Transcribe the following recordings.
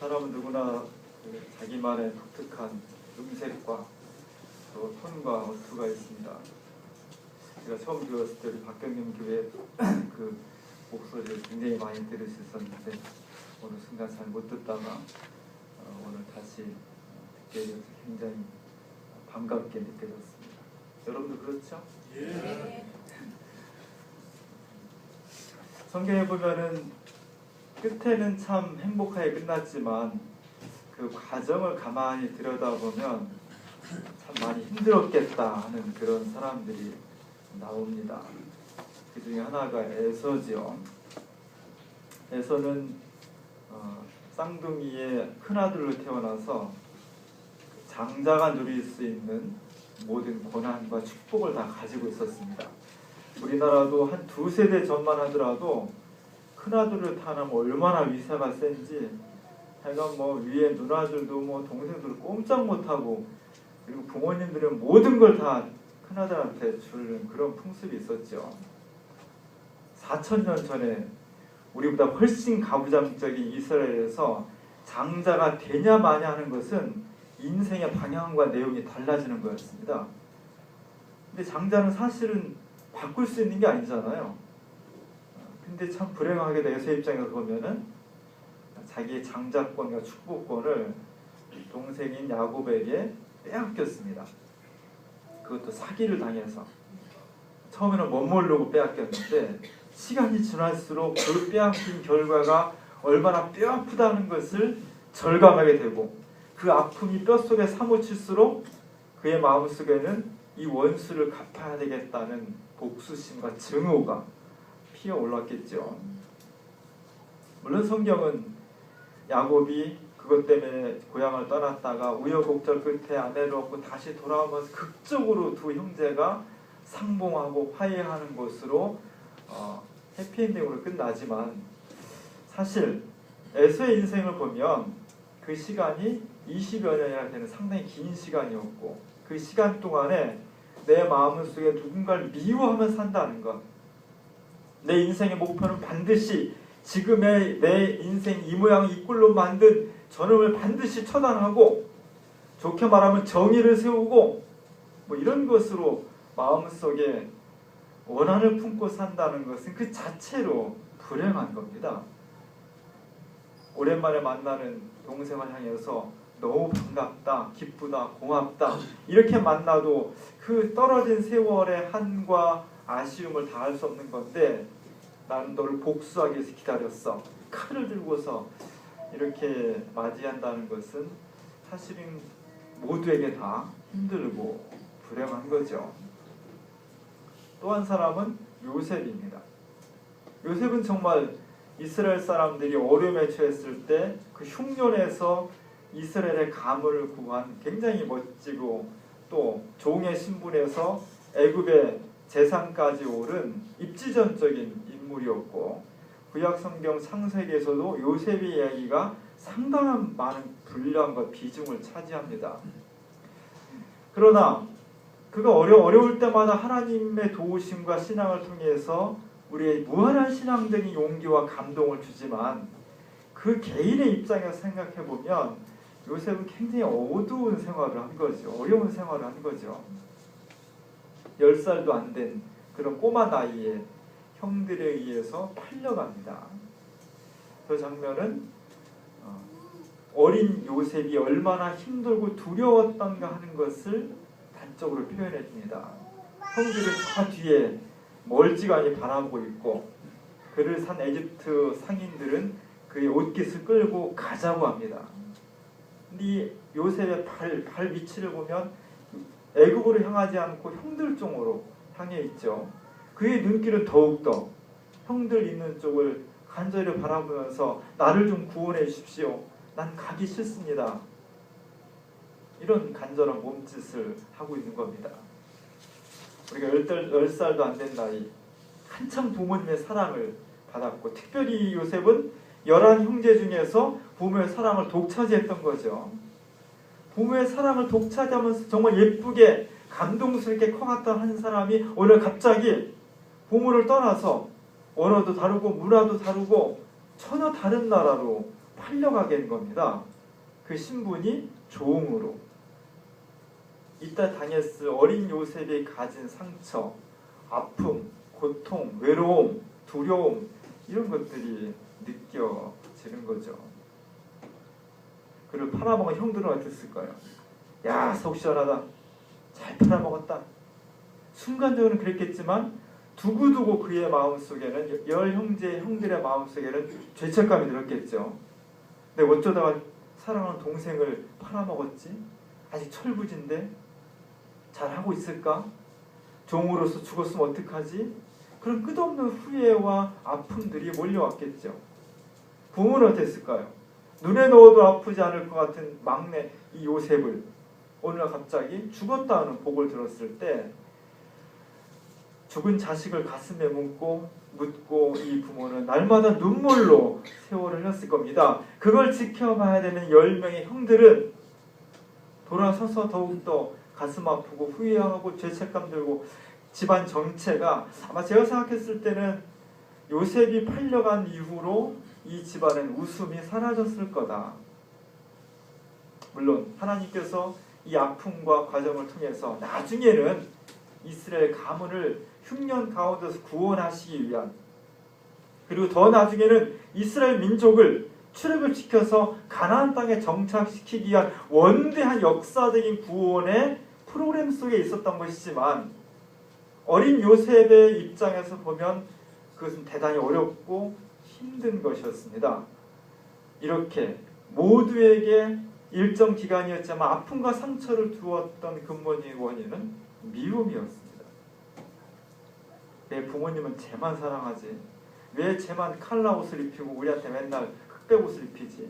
사람은 누구나 자기만의 독특한 음색과 또 톤과 어투가 있습니다. 제가 처음 들었을 때 우리 박경림 교회 그 목소리를 굉장히 많이 들을 수 있었는데 어느 순간 잘 못 듣다가 오늘 다시 듣게 되어서 굉장히 반갑게 느껴졌습니다. 여러분도 그렇죠? 예. 성경에 보면은 끝에는 참 행복하게 끝났지만 그 과정을 가만히 들여다보면 참 많이 힘들었겠다 하는 그런 사람들이 나옵니다. 그 중에 하나가 에서지요. 에서는 쌍둥이의 큰아들로 태어나서 장자가 누릴 수 있는 모든 권한과 축복을 다 가지고 있었습니다. 우리나라도 한 두세 대 전만 하더라도 큰아들을 타면 얼마나 위세가 센지 하여간 뭐 위에 누나들도 뭐 동생들도 꼼짝 못하고 그리고 부모님들은 모든 걸 다 큰아들한테 주는 그런 풍습이 있었죠. 4,000년 전에 우리보다 훨씬 가부장적인 이스라엘에서 장자가 되냐 마냐 하는 것은 인생의 방향과 내용이 달라지는 거였습니다. 근데 장자는 사실은 바꿀 수 있는 게 아니잖아요. 근데 참 불행하게 에서 입장에서 보면은 자기의 장자권과 축복권을 동생인 야곱에게 빼앗겼습니다. 그것도 사기를 당해서. 처음에는 못 모르고 빼앗겼는데 시간이 지날수록 그 빼앗긴 결과가 얼마나 뼈아프다는 것을 절감하게 되고 그 아픔이 뼛속에 사무칠수록 그의 마음속에는 이 원수를 갚아야 되겠다는 복수심과 증오가 피어올랐겠죠. 물론 성경은 야곱이 그것 때문에 고향을 떠났다가 우여곡절 끝에 아내를 얻고 다시 돌아오면서 극적으로 두 형제가 상봉하고 화해하는 것으로 해피엔딩으로 끝나지만 사실 에서의 인생을 보면 그 시간이 20여 년이나 되는 상당히 긴 시간이었고 그 시간 동안에 내 마음속에 누군가를 미워하며 산다는 것, 내 인생의 목표는 반드시 지금의 내 인생 이 모양 이 꼴로 만든 저놈을 반드시 처단하고 좋게 말하면 정의를 세우고 뭐 이런 것으로 마음속에 원한을 품고 산다는 것은 그 자체로 불행한 겁니다. 오랜만에 만나는 동생을 향해서 너무 반갑다, 기쁘다, 고맙다 이렇게 만나도 그 떨어진 세월의 한과 아쉬움을 다할 수 없는 건데 나는 너를 복수하기 위해서 기다렸어. 칼을 들고서 이렇게 맞이한다는 것은 사실은 모두에게 다 힘들고 불행한 거죠. 또 한 사람은 요셉입니다. 요셉은 정말 이스라엘 사람들이 어려움에 처했을 때 그 흉년에서 이스라엘의 가문을 구한 굉장히 멋지고 또 종의 신분에서 애굽의 재상까지 오른 입지전적인 인물이었고 구약 성경 창세기에서도 요셉의 이야기가 상당한 많은 분량과 비중을 차지합니다. 그러나 그가 어려울 때마다 하나님의 도우심과 신앙을 통해서 우리의 무한한 신앙적인 용기와 감동을 주지만 그 개인의 입장에서 생각해보면 요셉은 굉장히 어두운 생활을 한 거죠. 어려운 생활을 한 거죠. 10살도 안 된 그런 꼬마 나이에 형들에 의해서 팔려갑니다. 그 장면은 어린 요셉이 얼마나 힘들고 두려웠던가 하는 것을 단적으로 표현해 줍니다. 형들은 저 뒤에 멀찌감히 바라보고 있고 그를 산 에집트 상인들은 그의 옷깃을 끌고 가자고 합니다. 근데 이 요셉의 발 위치를 보면 애굽으로 향하지 않고 형들 쪽으로 향해 있죠. 그의 눈길은 더욱더 형들 있는 쪽을 간절히 바라보면서 나를 좀 구원해 주십시오. 난 가기 싫습니다. 이런 간절한 몸짓을 하고 있는 겁니다. 우리가 10살도 안 된 나이 한참 부모님의 사랑을 받았고 특별히 요셉은 11형제 중에서 부모의 사랑을 독차지했던 거죠. 부모의 사랑을 독차지하면서 정말 예쁘게 감동스럽게 커갔던 한 사람이 오늘 갑자기 부모를 떠나서 언어도 다르고 문화도 다르고 전혀 다른 나라로 팔려가게 된 겁니다. 그 신분이 종으로. 이때 당했을 어린 요셉이 가진 상처, 아픔, 고통, 외로움, 두려움 이런 것들이 느껴지는 거죠. 그리고 팔아먹은 형들은 어땠을까요? 야, 속 시원하다. 잘 팔아먹었다. 순간적으로는 그랬겠지만 두고두고 그의 마음속에는 열 형제의 형들의 마음속에는 죄책감이 들었겠죠. 근데 어쩌다가 사랑하는 동생을 팔아먹었지? 아직 철부지인데 잘하고 있을까? 종으로서 죽었으면 어떡하지? 그런 끝없는 후회와 아픔들이 몰려왔겠죠. 부모는 어땠을까요? 눈에 넣어도 아프지 않을 것 같은 막내 이 요셉을 어느 날 갑자기 죽었다는 복을 들었을 때 죽은 자식을 가슴에 묻고 이 부모는 날마다 눈물로 세월을 흘렸을 겁니다. 그걸 지켜봐야 되는 10명의 형들은 돌아서서 더욱더 가슴 아프고 후회하고 죄책감 들고 집안 전체가 아마 제가 생각했을 때는 요셉이 팔려간 이후로 이 집안은 웃음이 사라졌을 거다. 물론 하나님께서 이 아픔과 과정을 통해서 나중에는 이스라엘 가문을 흉년 가운데서 구원하시기 위한, 그리고 더 나중에는 이스라엘 민족을 출애굽을 시켜서 가나안 땅에 정착시키기 위한 원대한 역사적인 구원의 프로그램 속에 있었던 것이지만 어린 요셉의 입장에서 보면 그것은 대단히 어렵고 힘든 것이었습니다. 이렇게 모두에게 일정 기간이었지만 아픔과 상처를 주었던 근본적인 원인은 미움이었습니다. 내 부모님은 쟤만 사랑하지, 왜 쟤만 칼라 옷을 입히고 우리한테 맨날 흑백 옷을 입히지,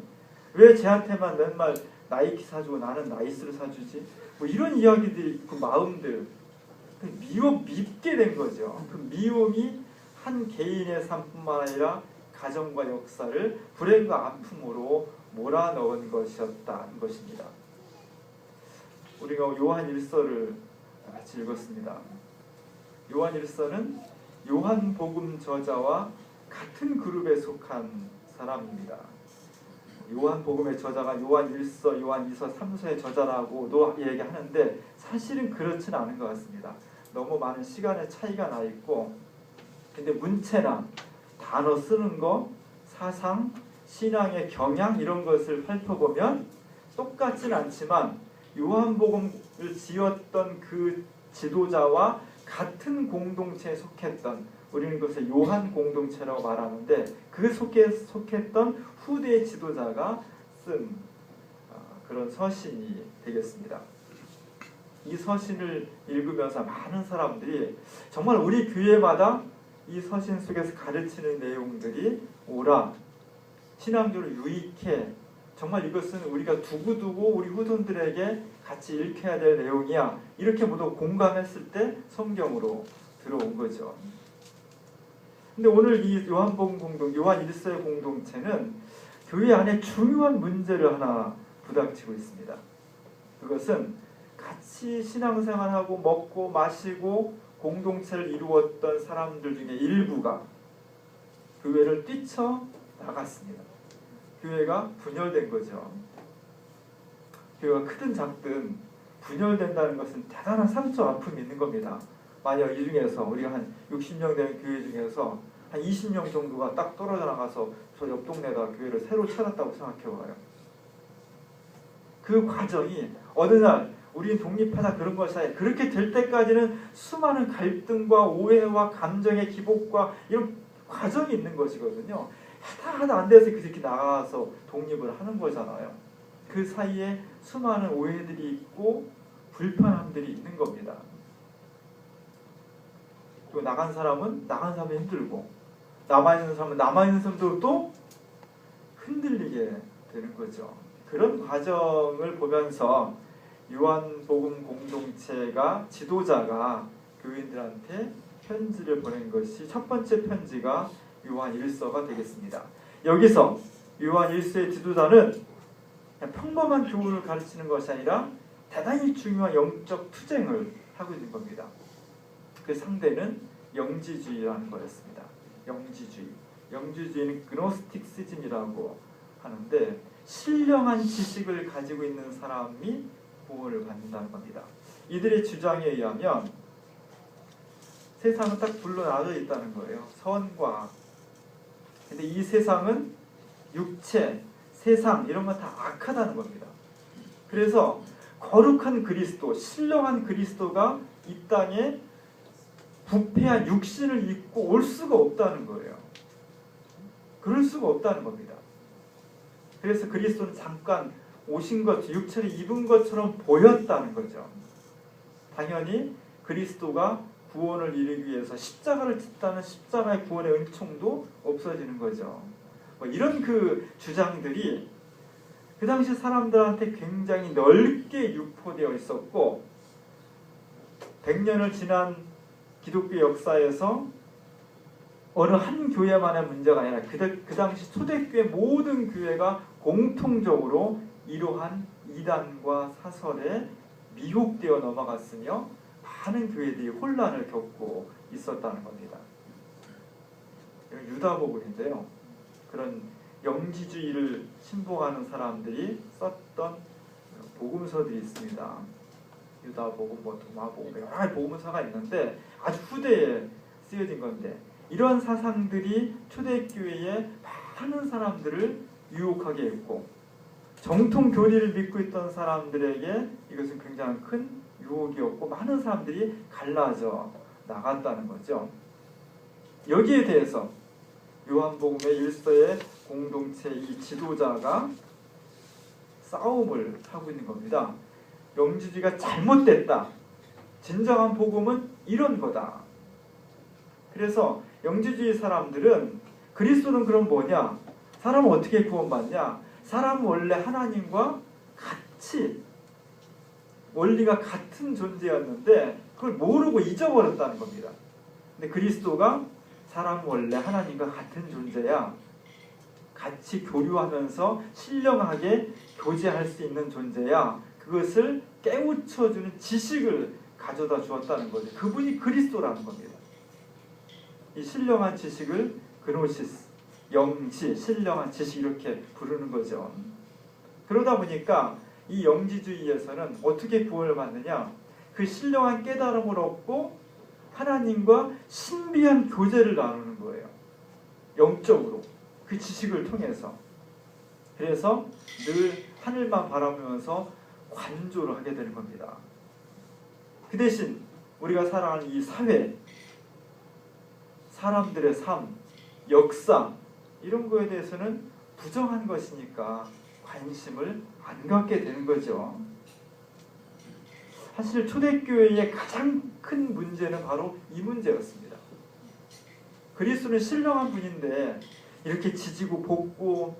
왜 쟤한테만 맨날 나이키 사주고 나는 나이스를 사주지, 뭐 이런 이야기들이, 그 마음들 밉게 된 거죠. 그 미움이 한 개인의 삶뿐만 아니라 가정과 역사를 불행과 아픔으로 몰아넣은 것이었다는 것입니다. 우리가 요한 1서를 같이 읽었습니다. 요한 1서는 요한복음 저자와 같은 그룹에 속한 사람입니다. 요한복음의 저자가 요한 1서, 요한 2서, 3서의 저자라고도 얘기하는데 사실은 그렇지는 않은 것 같습니다. 너무 많은 시간의 차이가 나 있고, 근데 문체나 단어 쓰는 거, 사상, 신앙의 경향 이런 것을 살펴보면 똑같진 않지만 요한복음을 지었던 그 지도자와 같은 공동체에 속했던, 우리는 그것을 요한 공동체라고 말하는데 그 속했던 후대의 지도자가 쓴 그런 서신이 되겠습니다. 이 서신을 읽으면서 많은 사람들이 정말 우리 교회마다 이 서신 속에서 가르치는 내용들이 옳아, 신앙적으로 유익해, 정말 이것은 우리가 두고두고 우리 후손들에게 같이 읽혀야 될 내용이야, 이렇게 모두 공감했을 때 성경으로 들어온 거죠. 근데 오늘 이 요한복음 요한 1서의 공동체는 교회 안에 중요한 문제를 하나 부닥치고 있습니다. 그것은 같이 신앙생활하고 먹고 마시고 공동체를 이루었던 사람들 중에 일부가 교회를 뛰쳐나갔습니다. 교회가 분열된 거죠. 교회가 크든 작든 분열된다는 것은 대단한 상처, 아픔이 있는 겁니다. 만약 이 중에서 우리가 한 60명 되는 교회 중에서 한 20명 정도가 딱 떨어져 나가서 저 옆 동네에다 교회를 새로 찾았다고 생각해봐요. 그 과정이 어느 날 우리는 독립하자 그런 것이 아니라 그렇게 될 때까지는 수많은 갈등과 오해와 감정의 기복과 이런 과정이 있는 것이거든요. 하다 안 돼서 그렇게 나가서 독립을 하는 거잖아요. 그 사이에 수많은 오해들이 있고 불편함들이 있는 겁니다. 또 나간 사람은 힘들고 남아있는 사람은 남아있는 사람도 또 흔들리게 되는 거죠. 그런 과정을 보면서 요한복음 공동체가 지도자가 교인들한테 편지를 보낸 것이 첫 번째 편지가 요한 1서가 되겠습니다. 여기서 요한 1서의 지도자는 그냥 평범한 교훈을 가르치는 것이 아니라 대단히 중요한 영적 투쟁을 하고 있는 겁니다. 그 상대는 영지주의라는 거였습니다. 영지주의는 그노스틱시즘이라고 하는데 신령한 지식을 가지고 있는 사람이 구원을 받는다는 겁니다. 이들의 주장에 의하면 세상은 딱 둘로 나눠져 있다는 거예요. 선과 악. 근데 이 세상은 육체, 세상 이런 건 다 악하다는 겁니다. 그래서 거룩한 그리스도, 신령한 그리스도가 이 땅에 부패한 육신을 입고 올 수가 없다는 거예요. 그럴 수가 없다는 겁니다. 그래서 그리스도는 잠깐 오신 것, 육체를 입은 것처럼 보였다는 거죠. 당연히 그리스도가 구원을 이루기 위해서 십자가를 짓다는 십자가의 구원의 은총도 없어지는 거죠. 이런 그 주장들이 그 당시 사람들한테 굉장히 넓게 유포되어 있었고 100년을 지난 기독교 역사에서 어느 한 교회만의 문제가 아니라 그 당시 초대교회 모든 교회가 공통적으로 이러한 이단과 사설에 미혹되어 넘어갔으며 많은 교회들이 혼란을 겪고 있었다는 겁니다. 유다복음인데요. 그런 영지주의를 신봉하는 사람들이 썼던 복음서들이 있습니다. 유다복음, 도마복음 여러 가지 복음서가 있는데 아주 후대에 쓰여진 건데 이러한 사상들이 초대교회에 많은 사람들을 유혹하게 했고 정통 교리를 믿고 있던 사람들에게 이것은 굉장히 큰 유혹이었고 많은 사람들이 갈라져 나갔다는 거죠. 여기에 대해서 요한복음의 일서의 공동체 이 지도자가 싸움을 하고 있는 겁니다. 영지주의가 잘못됐다. 진정한 복음은 이런 거다. 그래서 영지주의 사람들은 그리스도는 그럼 뭐냐? 사람은 어떻게 구원받냐? 사람은 원래 하나님과 같이 원리가 같은 존재였는데 그걸 모르고 잊어버렸다는 겁니다. 근데 그리스도가 사람은 원래 하나님과 같은 존재야. 같이 교류하면서 신령하게 교제할 수 있는 존재야. 그것을 깨우쳐주는 지식을 가져다 주었다는 거죠. 그분이 그리스도라는 겁니다. 이 신령한 지식을 그노시스, 영지, 신령한 지식 이렇게 부르는 거죠. 그러다 보니까 이 영지주의에서는 어떻게 구원을 받느냐? 그 신령한 깨달음을 얻고 하나님과 신비한 교제를 나누는 거예요. 영적으로 그 지식을 통해서. 그래서 늘 하늘만 바라보면서 관조를 하게 되는 겁니다. 그 대신 우리가 살아가는 이 사회, 사람들의 삶, 역사 이런 거에 대해서는 부정한 것이니까 관심을 안 갖게 되는 거죠. 사실 초대교회의 가장 큰 문제는 바로 이 문제였습니다. 그리스도는 신령한 분인데 이렇게 지지고 볶고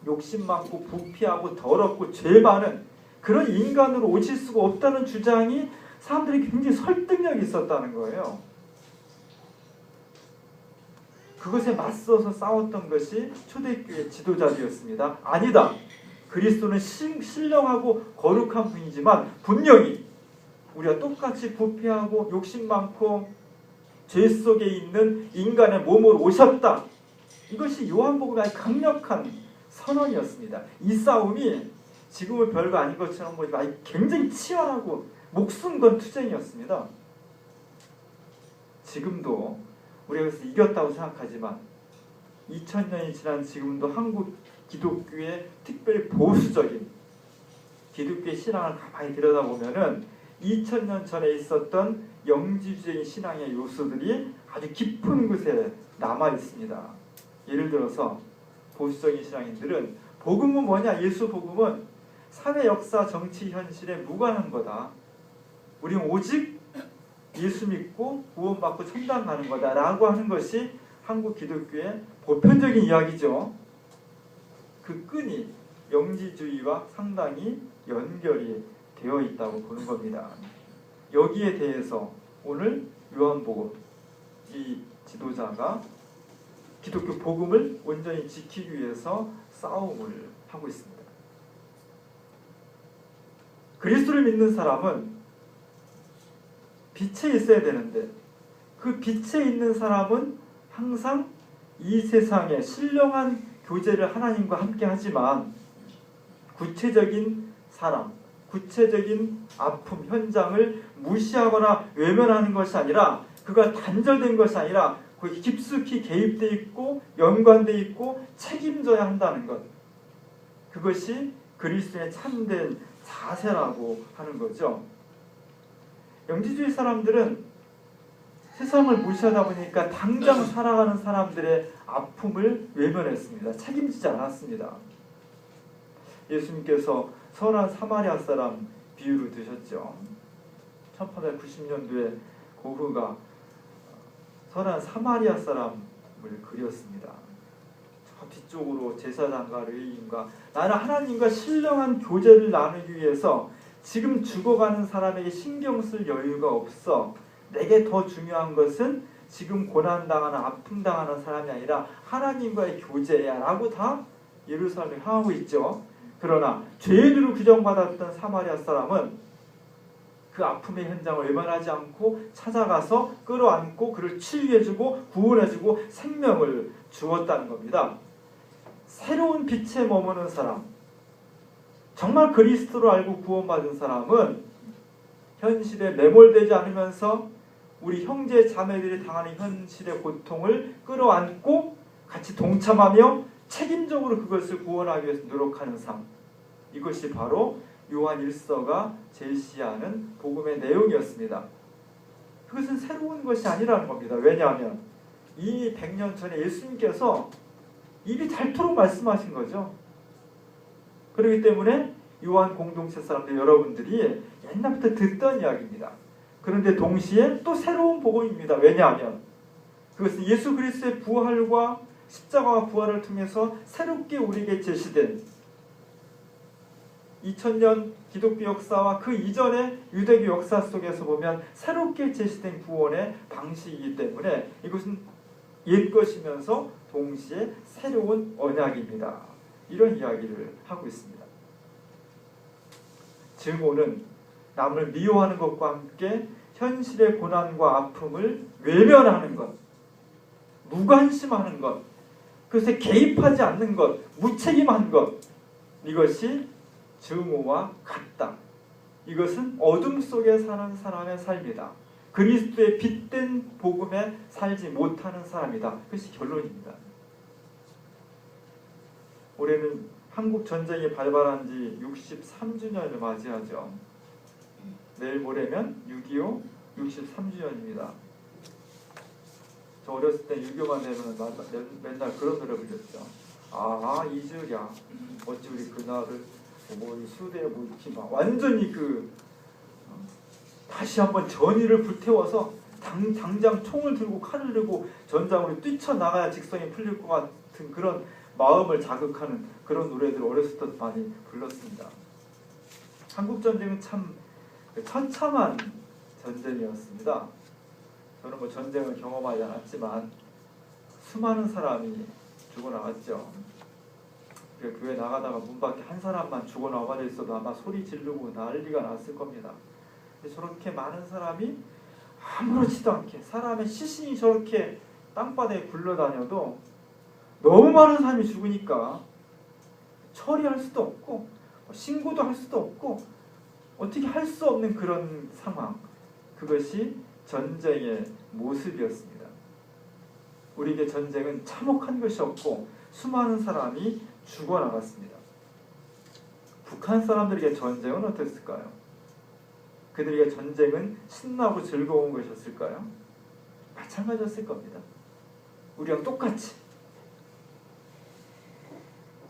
욕심 많고 부패하고 더럽고 죄 많은 그런 인간으로 오실 수가 없다는 주장이 사람들이 굉장히 설득력이 있었다는 거예요. 그것에 맞서서 싸웠던 것이 초대교회 지도자들이었습니다. 아니다. 그리스도는 신령하고 거룩한 분이지만 분명히 우리가 똑같이 부패하고 욕심 많고 죄 속에 있는 인간의 몸으로 오셨다. 이것이 요한복음의 아주 강력한 선언이었습니다. 이 싸움이 지금은 별거 아닌 것처럼 보이지만 굉장히 치열하고 목숨 건 투쟁이었습니다. 지금도 우리가 그래서 이겼다고 생각하지만 2000년이 지난 지금도 한국 기독교의 특별히 보수적인 기독교의 신앙을 가만히 들여다보면은 2000년 전에 있었던 영지주의 신앙의 요소들이 아주 깊은 곳에 남아 있습니다. 예를 들어서 보수적인 신앙인들은 복음은 뭐냐? 예수 복음은 사회 역사 정치 현실에 무관한 거다. 우리는 오직 예수 믿고 구원받고 천당 가는 거다라고 하는 것이 한국 기독교의 보편적인 이야기죠. 그 끈이 영지주의와 상당히 연결이 되어 있다고 보는 겁니다. 여기에 대해서 오늘 요한복음 이 지도자가 기독교 복음을 온전히 지키기 위해서 싸움을 하고 있습니다. 그리스도를 믿는 사람은 빛에 있어야 되는데 그 빛에 있는 사람은 항상 이 세상의 신령한 교제를 하나님과 함께 하지만 구체적인 사람, 구체적인 아픔 현장을 무시하거나 외면하는 것이 아니라, 그가 단절된 것이 아니라 거기 깊숙이 개입되어 있고 연관되어 있고 책임져야 한다는 것, 그것이 그리스도의 참된 자세라고 하는 거죠. 영지주의 사람들은 세상을 무시하다 보니까 당장 살아가는 사람들의 아픔을 외면했습니다. 책임지지 않았습니다. 예수님께서 선한 사마리아 사람 비유를 드셨죠. 1890년도에 고흐가 선한 사마리아 사람을 그렸습니다. 저 뒤쪽으로 제사장과 레위인과 나는 하나님과 신령한 교제를 나누기 위해서 지금 죽어가는 사람에게 신경 쓸 여유가 없어. 내게 더 중요한 것은 지금 고난당하는 아픔당하는 사람이 아니라 하나님과의 교제야 라고 다 예루살렘에 향하고 있죠. 그러나 죄인으로 규정받았던 사마리아 사람은 그 아픔의 현장을 외면하지 않고 찾아가서 끌어안고 그를 치유해주고 구원해주고 생명을 주었다는 겁니다. 새로운 빛에 머무는 사람, 정말 그리스도를 알고 구원받은 사람은 현실에 매몰되지 않으면서 우리 형제 자매들이 당하는 현실의 고통을 끌어안고 같이 동참하며 책임적으로 그것을 구원하기 위해서 노력하는 삶, 이것이 바로 요한 1서가 제시하는 복음의 내용이었습니다. 그것은 새로운 것이 아니라는 겁니다. 왜냐하면 이미 100년 전에 예수님께서 입이 닳도록 말씀하신 거죠. 그렇기 때문에 요한 공동체 사람들 여러분들이 옛날부터 듣던 이야기입니다. 그런데 동시에 또 새로운 복음입니다. 왜냐하면 그것은 예수 그리스도의 부활과 십자가와 부활을 통해서 새롭게 우리에게 제시된 2000년 기독교 역사와 그 이전의 유대교 역사 속에서 보면 새롭게 제시된 구원의 방식이기 때문에 이것은 옛것이면서 동시에 새로운 언약입니다. 이런 이야기를 하고 있습니다. 증오는 남을 미워하는 것과 함께 현실의 고난과 아픔을 외면하는 것, 무관심하는 것, 그것에 개입하지 않는 것, 무책임한 것, 이것이 증오와 같다. 이것은 어둠 속에 사는 사람의 삶이다. 그리스도의 빛된 복음에 살지 못하는 사람이다. 그것이 결론입니다. 올해는 한국 전쟁이 발발한 지 63주년을 맞이하죠. 내일 모레면 6.25 63주년입니다. 저 어렸을 때 6.25만 되면 맨날 그런 노래 불렀죠. 아 이주야 어찌 우리 그날을 뭐 수대에 뭐 이렇게 막 완전히 다시 한번 전의를 불태워서 당장 총을 들고 칼을 들고 전장으로 뛰쳐나가야 직성이 풀릴 것 같은 그런 마음을 자극하는 그런 노래들을 어렸을 때 많이 불렀습니다. 한국전쟁은 참 처참한 전쟁이었습니다. 저는 뭐 전쟁을 경험하지 않았지만 수많은 사람이 죽어나갔죠. 교회 나가다가 문 밖에 한 사람만 죽어나가져 있어도 아마 소리 지르고 난리가 났을 겁니다. 저렇게 많은 사람이 아무렇지도 않게 사람의 시신이 저렇게 땅바닥에 굴러다녀도 너무 많은 사람이 죽으니까 처리할 수도 없고 신고도 할 수도 없고 어떻게 할 수 없는 그런 상황, 그것이 전쟁의 모습이었습니다. 우리에게 전쟁은 참혹한 것이 없고 수많은 사람이 죽어나갔습니다. 북한 사람들에게 전쟁은 어땠을까요? 그들에게 전쟁은 신나고 즐거운 것이었을까요? 마찬가지였을 겁니다. 우리랑 똑같이.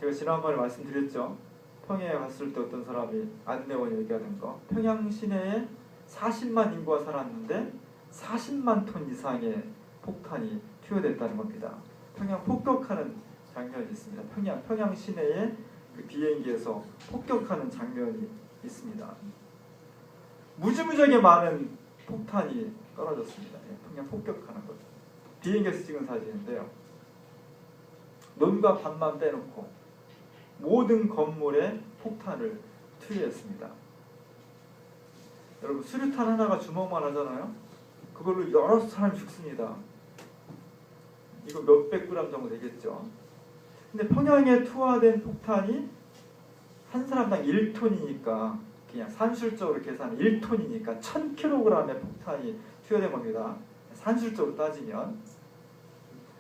제가 지난번에 말씀드렸죠. 평양에 갔을 때 어떤 사람이 안내원 얘기하는 거, 평양 시내에 40만 인구가 살았는데 40만 톤 이상의 폭탄이 투여됐다는 겁니다. 평양 폭격하는 장면이 있습니다. 평양 시내에 그 비행기에서 폭격하는 장면이 있습니다. 무지무지하게 많은 폭탄이 떨어졌습니다. 평양 폭격하는 것. 비행기에서 찍은 사진인데요. 논과 밭만 빼놓고 모든 건물에 폭탄을 투여했습니다. 여러분 수류탄 하나가 주먹만 하잖아요. 그걸로 여러 사람이 죽습니다. 이거 몇백 그램 정도 되겠죠. 근데 평양에 투하된 폭탄이 한 사람당 1톤이니까 그냥 산술적으로 계산하면 1톤이니까 1000kg의 폭탄이 투여된 겁니다. 산술적으로 따지면.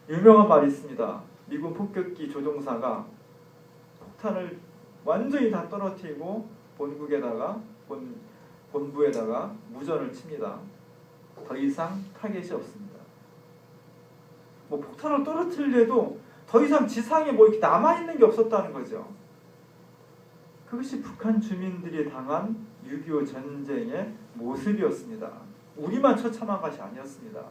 유명한 말이 있습니다. 미국 폭격기 조종사가 폭탄을 완전히 다 떨어뜨리고 본부에다가 무전을 칩니다. 더 이상 타겟이 없습니다. 뭐 폭탄을 떨어뜨리려도 더 이상 지상에 뭐 이렇게 남아있는 게 없었다는 거죠. 그것이 북한 주민들이 당한 6.25 전쟁의 모습이었습니다. 우리만 처참한 것이 아니었습니다.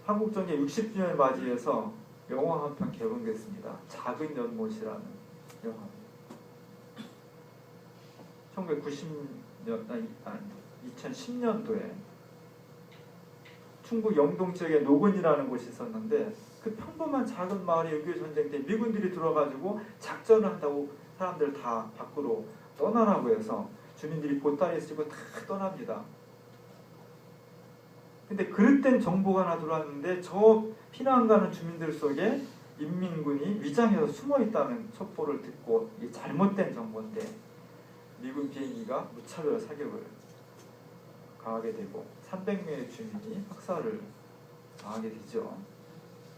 한국전쟁 60주년을 맞이해서 영화 한 편 개봉됐습니다. 작은 연못이라는 영화입니다. 2010년도에 충북 영동 지역에 노건이라는 곳이 있었는데 그 평범한 작은 마을에 6.25 전쟁 때 미군들이 들어가지고 작전을 한다고 사람들 다 밖으로 떠나라고 해서 주민들이 보따리 쓰고 다 떠납니다. 근데 그릇 된 정보가 하나 들어왔는데 저 피난 가는 주민들 속에 인민군이 위장해서 숨어있다는 첩보를 듣고 이게 잘못된 정보인데 미군 비행기가 무차별 사격을 가하게 되고 300명의 주민이 학살을 당하게 되죠.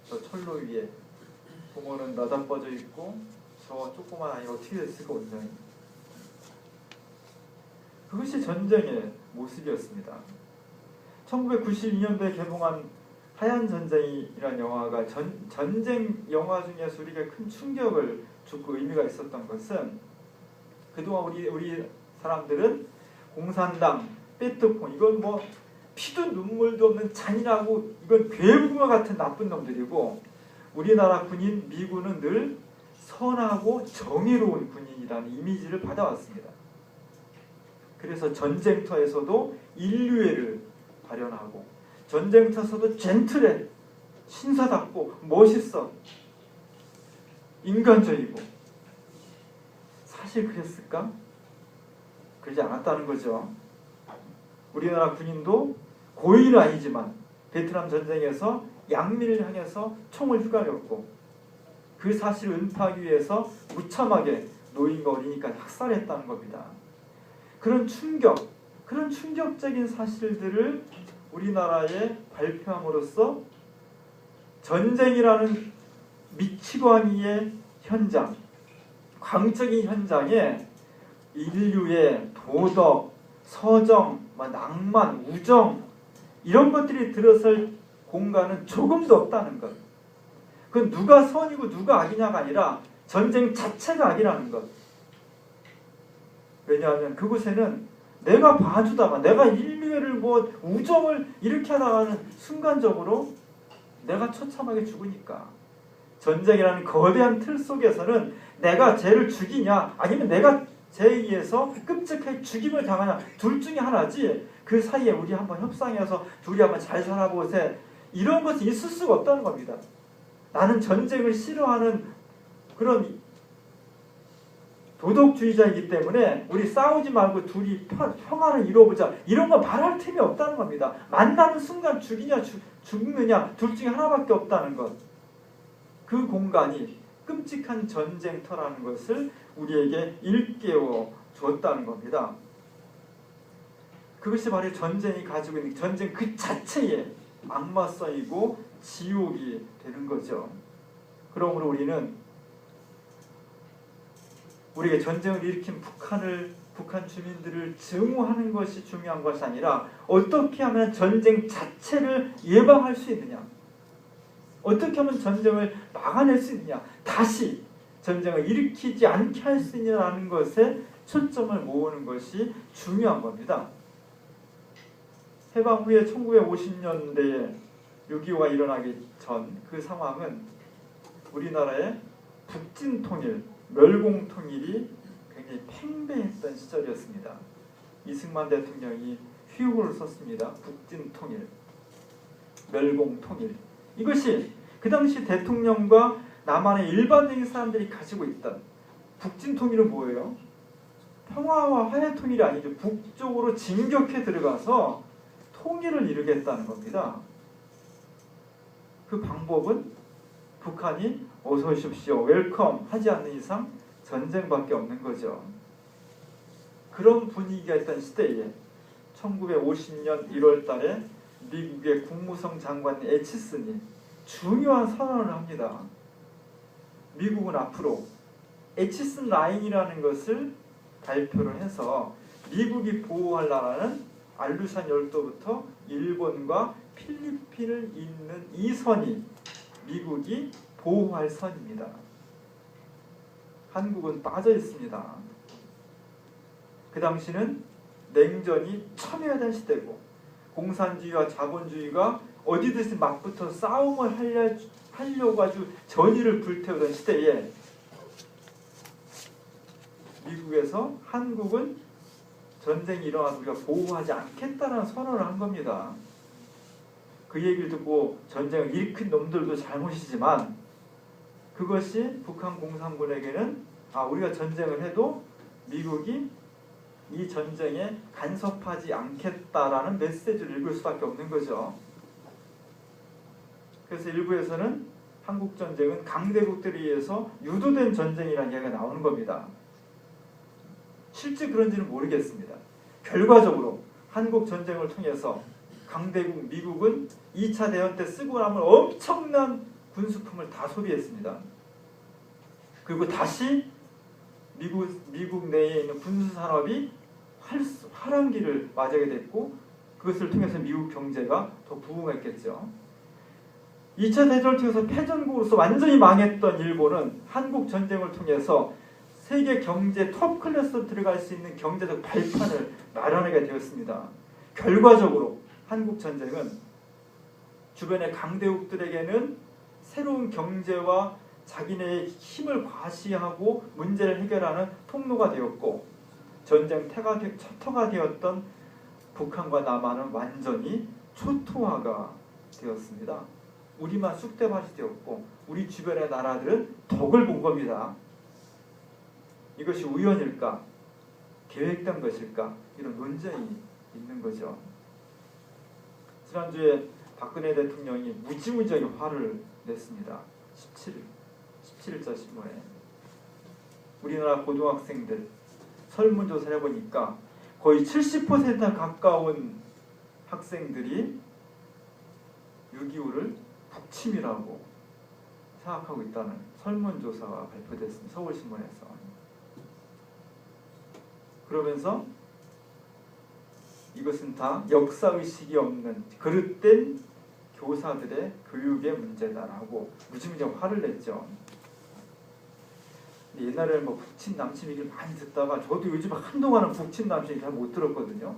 저 철로 위에 부모는 나다빠져 있고 저 조그만 아이가 어떻게 됐을까 온전히. 그것이 전쟁의 모습이었습니다. 1992년도에 개봉한 하얀 전쟁이라는 영화가 전쟁 영화 중에서 우리가 큰 충격을 주고 의미가 있었던 것은 그동안 우리 사람들은 공산당, 빼뚜콩 이건 뭐 피도 눈물도 없는 잔인하고 이건 괴물과 같은 나쁜 놈들이고 우리나라 군인 미군은 늘 선하고 정의로운 군인이라는 이미지를 받아왔습니다. 그래서 전쟁터에서도 인류애를 발현하고 전쟁터에서도 젠틀해, 신사답고 멋있어, 인간적이고. 사실 그랬을까? 그러지 않았다는 거죠. 우리나라 군인도 고인은 아니지만 베트남 전쟁에서 양민을 향해서 총을 휘갈렸고 그 사실을 은폐하기 위해서 무참하게 노인과 어리니까 학살했다는 겁니다. 그런 충격적인 사실들을 우리나라에 발표함으로써 전쟁이라는 미치광이의 현장, 광적인 현장에 인류의 도덕, 서정, 낭만, 우정 이런 것들이 들어설 공간은 조금도 없다는 것. 그건 누가 선이고 누가 악이냐가 아니라 전쟁 자체가 악이라는 것. 왜냐하면 그곳에는 내가 봐주다가 내가 인류애를 뭐 우정을 이렇게 하다가는 순간적으로 내가 처참하게 죽으니까. 전쟁이라는 거대한 틀 속에서는 내가 쟤를 죽이냐 아니면 내가 쟤에 의해서 끔찍하게 죽임을 당하냐 둘 중에 하나지. 그 사이에 우리 한번 협상해서 둘이 한번 잘 살아보세. 이런 것이 있을 수가 없다는 겁니다. 나는 전쟁을 싫어하는 그런 도덕주의자이기 때문에 우리 싸우지 말고 둘이 평화를 이루어보자. 이런 거 말할 틈이 없다는 겁니다. 만나는 순간 죽이냐 죽느냐 둘 중에 하나밖에 없다는 것. 그 공간이 끔찍한 전쟁터라는 것을 우리에게 일깨워 주었다는 겁니다. 그것이 바로 전쟁이 가지고 있는 전쟁 그 자체에 악마성이고 지옥이 되는 거죠. 그러므로 우리는 우리에게 전쟁을 일으킨 북한 주민들을 증오하는 것이 중요한 것이 아니라 어떻게 하면 전쟁 자체를 예방할 수 있느냐, 어떻게 하면 전쟁을 막아낼 수 있느냐, 다시 전쟁을 일으키지 않게 할 수 있느냐는 것에 초점을 모으는 것이 중요한 겁니다. 해방 후에 1950년대에 6.25가 일어나기 전 그 상황은 우리나라의 북진통일, 멸공통일이 굉장히 팽배했던 시절이었습니다. 이승만 대통령이 휘호를 썼습니다. 북진통일, 멸공통일. 이것이 그 당시 대통령과 남한의 일반적인 사람들이 가지고 있던 북진통일은 뭐예요? 평화와 화해 통일이 아니죠. 북쪽으로 진격해 들어가서 통일을 이루겠다는 겁니다. 그 방법은 북한이 어서 오십시오, 웰컴 하지 않는 이상 전쟁밖에 없는 거죠. 그런 분위기가 있던 시대에 1950년 1월 달에 미국의 국무성 장관 애치슨이 중요한 선언을 합니다. 미국은 앞으로 애치슨 라인이라는 것을 발표를 해서 미국이 보호할 나라는 알루산 열도부터 일본과 필리핀을 잇는 이 선이 미국이 보호할 선입니다. 한국은 빠져 있습니다. 그 당시는 냉전이 첨예하던 시대고 공산주의와 자본주의가 어디든지 맞붙어 싸움을 하려고 아주 전의를 불태우던 시대에 미국에서 한국은 전쟁이 일어나서 우리가 보호하지 않겠다는 선언을 한 겁니다. 그 얘기를 듣고 전쟁을 일으킨 놈들도 잘못이지만 그것이 북한 공산군에게는 우리가 전쟁을 해도 미국이 이 전쟁에 간섭하지 않겠다라는 메시지를 읽을 수밖에 없는 거죠. 그래서 일부에서는 한국전쟁은 강대국들에 의해서 유도된 전쟁이라는 이야기가 나오는 겁니다. 실제 그런지는 모르겠습니다. 결과적으로 한국전쟁을 통해서 강대국 미국은 2차 대전 때 쓰고 남은 엄청난 군수품을 다 소비했습니다. 그리고 다시 미국 내에 있는 군수산업이 화랑기를 맞게 됐고 그것을 통해서 미국 경제가 더 부흥했겠죠. 2차 대전을 통해서 패전국으로서 완전히 망했던 일본은 한국전쟁을 통해서 세계 경제 톱 클래스로 들어갈 수 있는 경제적 발판을 마련하게 되었습니다. 결과적으로 한국전쟁은 주변의 강대국들에게는 새로운 경제와 자기네의 힘을 과시하고 문제를 해결하는 통로가 되었고 전쟁 초토가 되었던 북한과 남한은 완전히 초토화가 되었습니다. 우리만 쑥대밭이 되었고 우리 주변의 나라들은 덕을 본 겁니다. 이것이 우연일까? 계획된 것일까? 이런 논쟁이 있는 거죠. 지난주에 박근혜 대통령이 무지무지하게 화를 냈습니다. 17일자 신문에. 우리나라 고등학생들 설문조사를 해보니까 거의 70%에 가까운 학생들이 6.25를 북침이라고 생각하고 있다는 설문조사가 발표됐습니다. 서울신문에서. 그러면서 이것은 다 역사의식이 없는 그릇된 교사들의 교육의 문제다라고 무지무지하게 화를 냈죠. 옛날에는 북침 남침 얘기를 많이 듣다가 저도 요즘 한동안은 북침 남침 얘기 잘 못 들었거든요.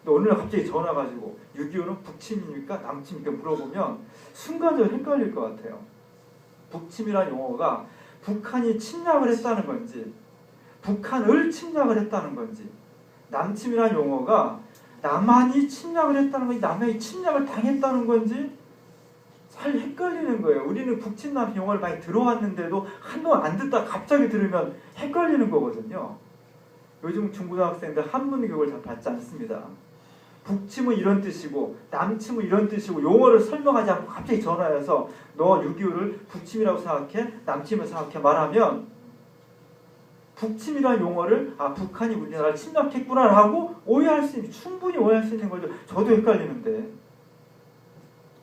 근데 어느 날 갑자기 전화 가지고 6.25는 북침입니까 남침입니까 물어보면 순간적으로 헷갈릴 것 같아요. 북침이라는 용어가 북한이 침략을 했다는 건지 북한을 침략을 했다는 건지 남침이라는 용어가 남한이 침략을 했다는 건지 남한이 침략을 당했다는 건지 잘 헷갈리는 거예요. 우리는 북침남 용어를 많이 들어왔는데도 한동안 안 듣다 갑자기 들으면 헷갈리는 거거든요. 요즘 중고등학생들 한문 교육을 잘 받지 않습니다. 북침은 이런 뜻이고 남침은 이런 뜻이고 용어를 설명하지 않고 갑자기 전화해서 너 6.25를 북침이라고 생각해? 남침을 생각해? 말하면 북침이라는 용어를 북한이 우리나라를 침략했구나라고 충분히 오해할 수 있는 거죠. 저도 헷갈리는데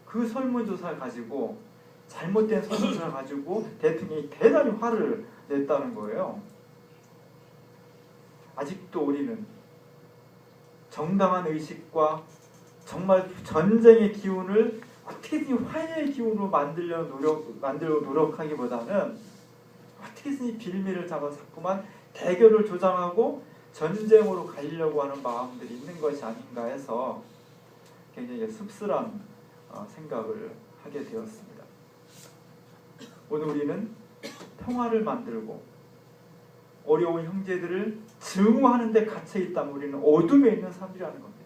그 설문조사를 가지고 잘못된 설문조사를 가지고 대통령이 대단히 화를 냈다는 거예요. 아직도 우리는 정당한 의식과 정말 전쟁의 기운을 어떻게든 화해의 기운으로 만들려고 노력하기보다는 어떻게든 빌미를 잡아서 자꾸만 대결을 조장하고 전쟁으로 가려고 하는 마음들이 있는 것이 아닌가 해서 굉장히 씁쓸한 생각을 하게 되었습니다. 오늘 우리는 평화를 만들고 어려운 형제들을 증오하는 데 갇혀있다면 우리는 어둠에 있는 사람들이라는 겁니다.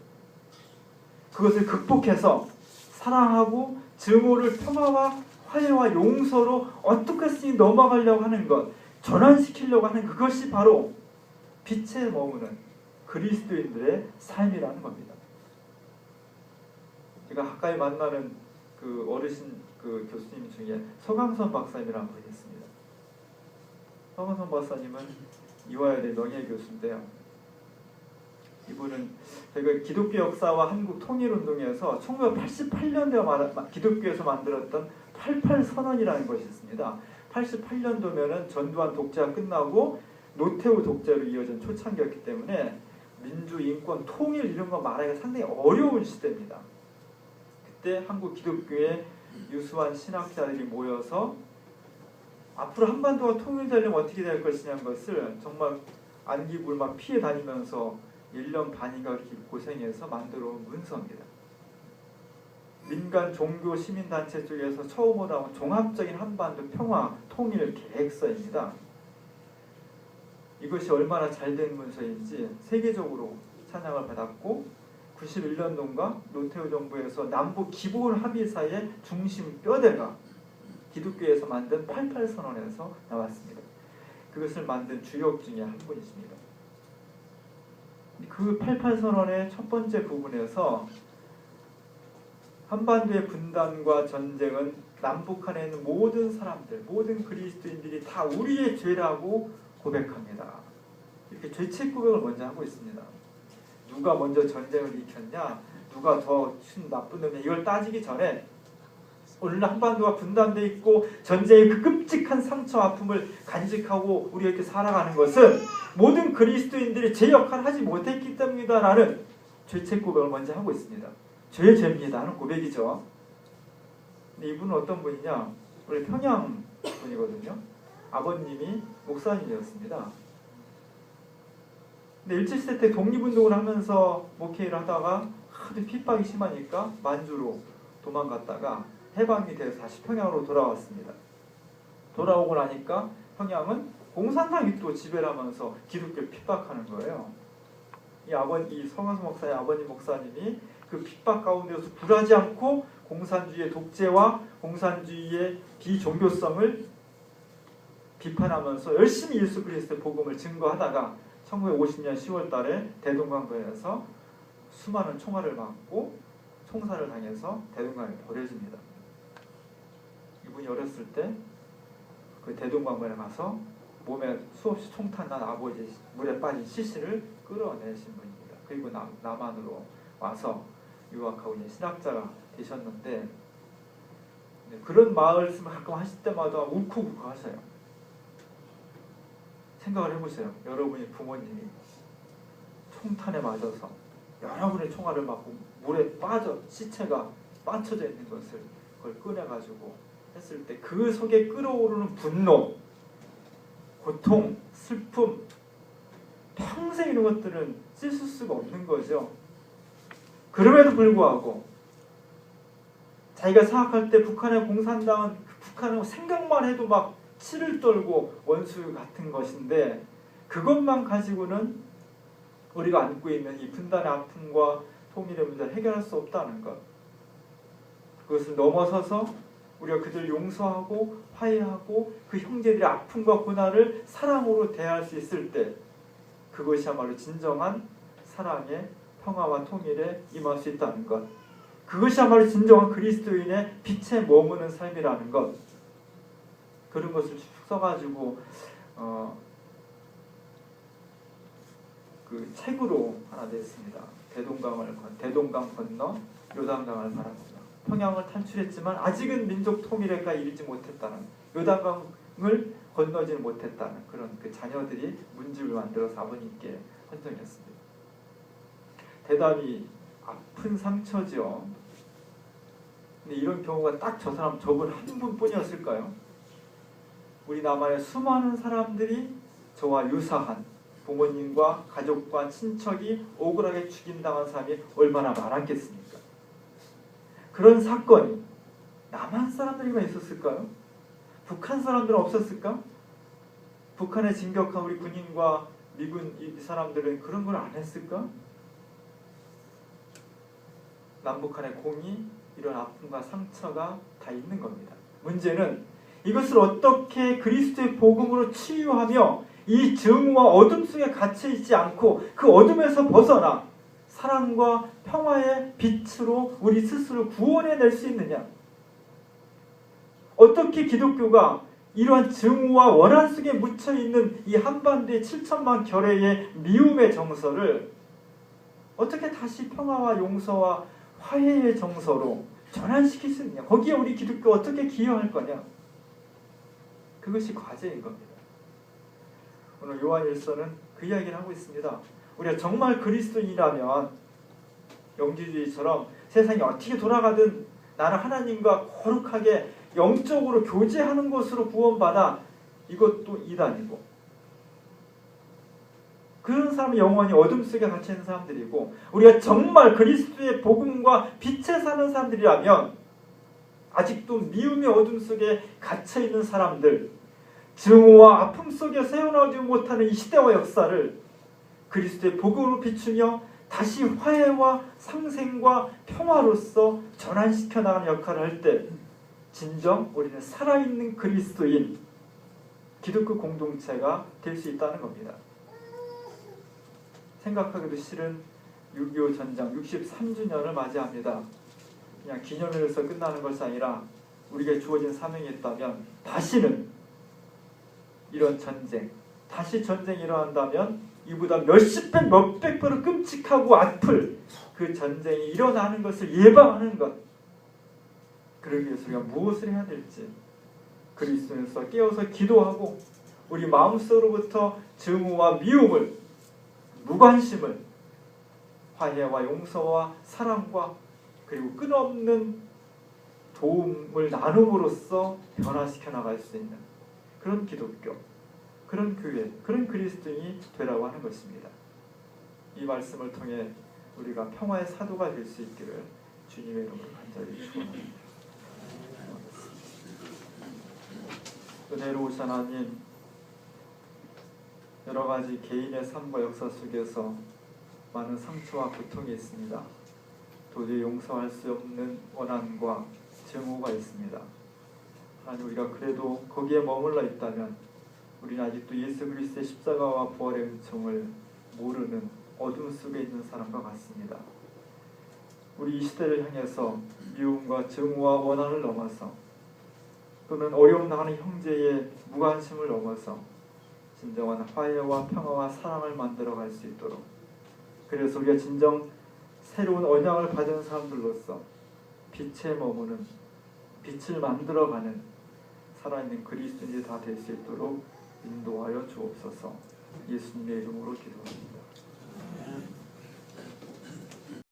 그것을 극복해서 사랑하고 증오를 평화와 화해와 용서로 어떻게든 넘어가려고 하는 것, 전환시키려고 하는 그것이 바로 빛에 머무는 그리스도인들의 삶이라는 겁니다. 제가 가까이 만나는 그 어르신 그 교수님 중에 서강선 박사님이라는 분이 있습니다. 서강선 박사님은 이화여대 명예교수인데요. 이분은 저희가 기독교 역사와 한국 통일운동에서 1988년도에 기독교에서 만들었던 88선언이라는 것이 있습니다. 88년도면은 전두환 독재가 끝나고 노태우 독재로 이어진 초창기였기 때문에 민주, 인권, 통일 이런 거 말하기가 상당히 어려운 시대입니다. 그때 한국 기독교의 유수한 신학자들이 모여서 앞으로 한반도가 통일되려면 어떻게 될 것이냐는 것을 정말 안기불만 피해 다니면서 1년 반인가 고생해서 만들어 온 문서입니다. 민간 종교 시민단체 쪽에서 처음으로 나온 종합적인 한반도 평화 통일 계획서입니다. 이것이 얼마나 잘된 문서인지 세계적으로 찬양을 받았고 91년도인가 노태우 정부에서 남북 기본 합의사의 중심 뼈대가 기독교에서 만든 88선언에서 나왔습니다. 그것을 만든 주역 중에 한 분이십니다. 그 88선언의 첫 번째 부분에서 한반도의 분단과 전쟁은 남북한에 있는 모든 사람들, 모든 그리스도인들이 다 우리의 죄라고 고백합니다. 이렇게 죄책 고백을 먼저 하고 있습니다. 누가 먼저 전쟁을 일으켰냐, 누가 더 나쁜 놈이냐, 이걸 따지기 전에 오늘 한반도가 분단되어 있고 전쟁의 그 끔찍한 상처 아픔을 간직하고 우리가 이렇게 살아가는 것은 모든 그리스도인들이 제 역할을 하지 못했기 때문이다라는 죄책 고백을 먼저 하고 있습니다. 죄입니다 하는 고백이죠. 근데 이분은 어떤 분이냐, 원래 평양 분이거든요. 아버님이 목사님이었습니다. 근데 일제시대 때 독립운동을 하면서 목회를 하다가 하도 핍박이 심하니까 만주로 도망갔다가 해방이 돼서 다시 평양으로 돌아왔습니다. 돌아오고 나니까 평양은 공산당이 또 지배를 하면서 기독교를 핍박하는 거예요. 이 성화수 목사의 아버님 목사님이 그 핍박 가운데서 굴하지 않고 공산주의의 독재와 공산주의의 비종교성을 비판하면서 열심히 예수 그리스도의 복음을 증거하다가 1950년 10월 달에 대동강변에서 수많은 총알을 맞고 총살을 당해서 대동강에 버려집니다. 이분이 어렸을 때 그 대동강변에 가서 몸에 수없이 총탄난 아버지 물에 빠진 시신을 끌어내신 분입니다. 그리고 남한으로 와서 유학하고 이제 신학자가 되셨는데 그런 말씀을 가끔 하실 때마다 울컥울컥 하셔요. 생각을 해보세요. 여러분이 부모님이 총탄에 맞아서 여러분의 총알을 맞고 물에 빠져 시체가 빠쳐져 있는 것을 그걸 꺼내가지고 했을 때 그 속에 끓어오르는 분노, 고통, 슬픔, 평생 이런 것들은 씻을 수가 없는 거죠. 그럼에도 불구하고 자기가 생각할 때 북한의 공산당은 북한은 생각만 해도 막 치를 떨고 원수 같은 것인데 그것만 가지고는 우리가 안고 있는 이 분단의 아픔과 통일의 문제를 해결할 수 없다는 것. 그것을 넘어서서 우리가 그들을 용서하고 화해하고 그 형제들의 아픔과 고난을 사랑으로 대할 수 있을 때 그것이야말로 진정한 사랑의 평화와 통일에 임할 수 있다는 것. 그것이야말로 진정한 그리스도인의 빛에 머무는 삶이라는 것. 그런 것을 쭉 써가지고 그 책으로 하나 냈습니다. 대동강 건너 요단강을 바라보다. 평양을 탈출했지만 아직은 민족 통일에까지 이르지 못했다는, 요단강을 건너지는 못했다는 그런 그 자녀들이 문집을 만들어서 아버님께 헌정했습니다. 대단히 아픈 상처죠. 근데 이런 경우가 딱 저분 한 분뿐이었을까요? 우리 남한의 수많은 사람들이 저와 유사한 부모님과 가족과 친척이 억울하게 죽임당한 사람이 얼마나 많았겠습니까? 그런 사건이 남한 사람들에게만 있었을까요? 북한 사람들은 없었을까? 북한에 진격한 우리 군인과 미군 이 사람들은 그런 걸 안 했을까? 남북한의 공이 이런 아픔과 상처가 다 있는 겁니다. 문제는 이것을 어떻게 그리스도의 복음으로 치유하며 이 증오와 어둠 속에 갇혀있지 않고 그 어둠에서 벗어나 사랑과 평화의 빛으로 우리 스스로 구원해낼 수 있느냐? 어떻게 기독교가 이러한 증오와 원한 속에 묻혀있는 이 한반도의 7천만 결의의 미움의 정서를 어떻게 다시 평화와 용서와 화해의 정서로 전환시킬 수 있느냐? 거기에 우리 기독교 어떻게 기여할 거냐? 그것이 과제인 겁니다. 오늘 요한일서는 그 이야기를 하고 있습니다. 우리가 정말 그리스도인이라면 영지주의처럼 세상이 어떻게 돌아가든 나는 하나님과 거룩하게 영적으로 교제하는 것으로 구원받아, 이것도 이단이고, 그런 사람은 영원히 어둠 속에 갇혀있는 사람들이고, 우리가 정말 그리스도의 복음과 빛에 사는 사람들이라면 아직도 미움의 어둠 속에 갇혀있는 사람들, 증오와 아픔 속에서 헤어나오지 못하는 이 시대와 역사를 그리스도의 복음으로 비추며 다시 화해와 상생과 평화로서 전환시켜 나가는 역할을 할 때 진정 우리는 살아있는 그리스도인, 기독교 공동체가 될 수 있다는 겁니다. 생각하기도 싫은 6.25 전쟁 63주년을 맞이합니다. 그냥 기념일에서 끝나는 것이 아니라 우리에게 주어진 사명이 있다면 다시는 이런 전쟁, 다시 전쟁이 일어난다면 이보다 몇십 배, 몇백 배로 끔찍하고 아플 그 전쟁이 일어나는 것을 예방하는 것, 그러기 위해서 우리가 무엇을 해야 될지 그리스도에서 깨어서 기도하고 우리 마음속으로부터 증오와 미움을, 무관심을 화해와 용서와 사랑과 그리고 끝없는 도움을 나눔으로써 변화시켜 나갈 수 있는 그런 기독교, 그런 교회, 그런 그리스도인이 되라고 하는 것입니다. 이 말씀을 통해 우리가 평화의 사도가 될 수 있기를 주님의 이름으로 간절히 축원합니다. 은혜로 오신 하나님, 여러 가지 개인의 삶과 역사 속에서 많은 상처와 고통이 있습니다. 도저히 용서할 수 없는 원한과 증오가 있습니다. 하나님, 우리가 그래도 거기에 머물러 있다면 우리는 아직도 예수 그리스도의 십자가와 부활의 은총을 모르는 어둠 속에 있는 사람과 같습니다. 우리 이 시대를 향해서 미움과 증오와 원한을 넘어서 또는 어려움 당하는 형제의 무관심을 넘어서 진정한 화해와 평화와 사랑을 만들어갈 수 있도록, 그래서 우리가 진정 새로운 언약을 받은 사람들로서 빛에 머무는, 빛을 만들어가는 살아있는 그리스도인이 다 될 수 있도록 인도하여 주옵소서. 예수님의 이름으로 기도합니다.